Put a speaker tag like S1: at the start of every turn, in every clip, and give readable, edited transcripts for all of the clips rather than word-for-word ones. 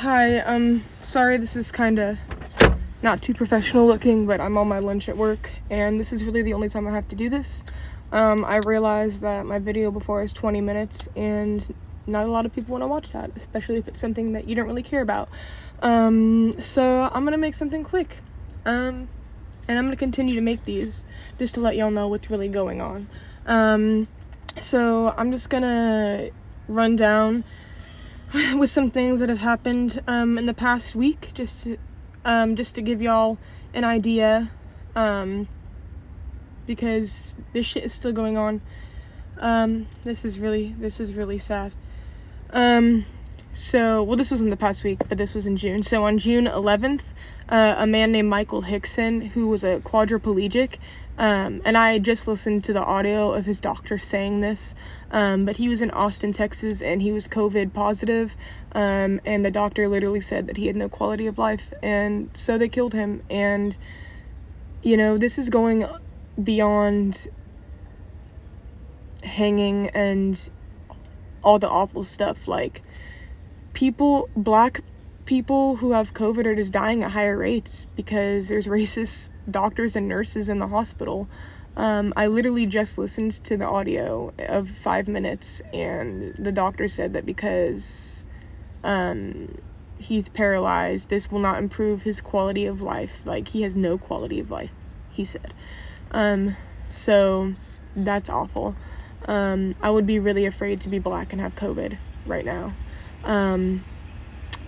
S1: Hi, sorry this is kinda not too professional looking, but I'm on my lunch at work, and this is really the only time I have to do this. I realized that my video before is 20 minutes, and not a lot of people want to watch that, especially if it's something that you don't really care about. So I'm gonna make something quick. And I'm gonna continue to make these, just to let y'all know what's really going on. So I'm just gonna run down with some things that have happened in the past week, just to give y'all an idea, because this shit is still going on. This is really sad. This was in the past week, but this was in June. So on June 11th, a man named Michael Hickson, who was a quadriplegic, and I just listened to the audio of his doctor saying this, but he was in Austin, Texas, and he was COVID positive, and the doctor literally said that he had no quality of life, and so they killed him. And, you know, this is going beyond hanging and all the awful stuff. Like, black people who have COVID are just dying at higher rates because there's racist doctors and nurses in the hospital. I literally just listened to the audio of 5 minutes, and the doctor said that because he's paralyzed, this will not improve his quality of life. Like, he has no quality of life, he said. So that's awful. I would be really afraid to be black and have COVID right now.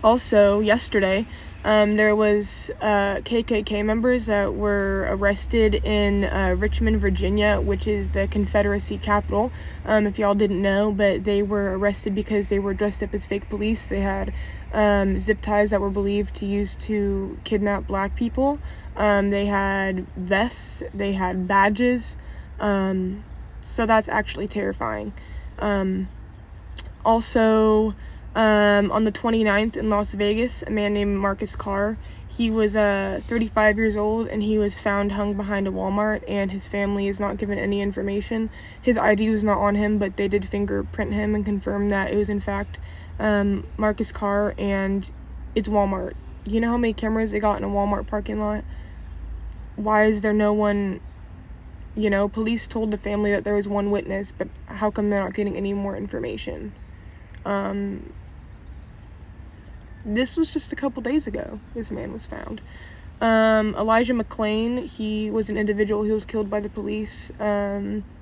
S1: Also, yesterday, there was KKK members that were arrested in Richmond, Virginia, which is the Confederacy capital, if y'all didn't know, but they were arrested because they were dressed up as fake police. They had zip ties that were believed to use to kidnap black people. They had vests, they had badges, so that's actually terrifying. Also, on the 29th in Las Vegas, a man named Marcus Carr, he was 35 years old, and he was found hung behind a Walmart, and his family is not given any information. His ID was not on him, but they did fingerprint him and confirm that it was in fact Marcus Carr, and it's Walmart. You know how many cameras they got in a Walmart parking lot? Why is there no one? You know, police told the family that there was one witness, but how come they're not getting any more information? This was just a couple days ago, this man was found. Elijah McClain, he was an individual who was killed by the police.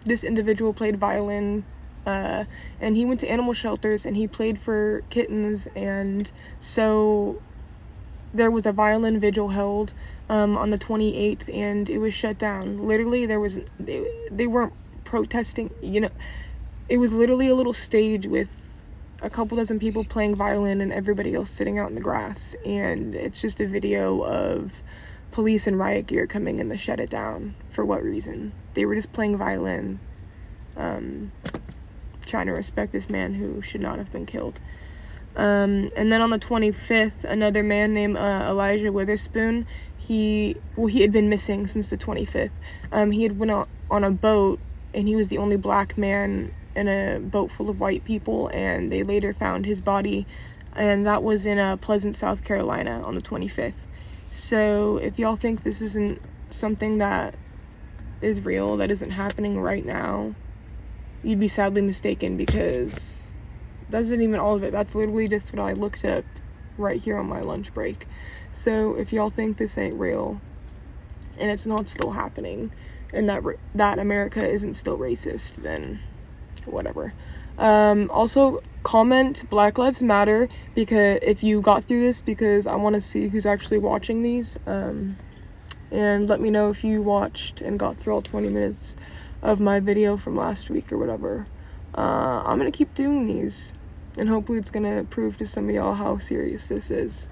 S1: This individual played violin, and he went to animal shelters, and he played for kittens, and so there was a violin vigil held on the 28th, and it was shut down. Literally, they weren't protesting, you know, it was literally a little stage with a couple dozen people playing violin and everybody else sitting out in the grass, and it's just a video of police and riot gear coming in to shut it down. For what reason? They were just playing violin, trying to respect this man who should not have been killed. And then on the 25th, another man named Elijah Witherspoon, he had been missing since the 25th. He had went on a boat, and he was the only black man in a boat full of white people, and they later found his body, and that was in Pleasant, South Carolina on the 25th. So if y'all think this isn't something that is real, that isn't happening right now, you'd be sadly mistaken, because that's not even all of it. That's literally just what I looked up right here on my lunch break. So if y'all think this ain't real, and it's not still happening, and that America isn't still racist, then whatever. Also, comment Black Lives Matter, because if you got through this, because I want to see who's actually watching these, and let me know if you watched and got through all 20 minutes of my video from last week or whatever. I'm gonna keep doing these, and hopefully it's gonna prove to some of y'all how serious this is.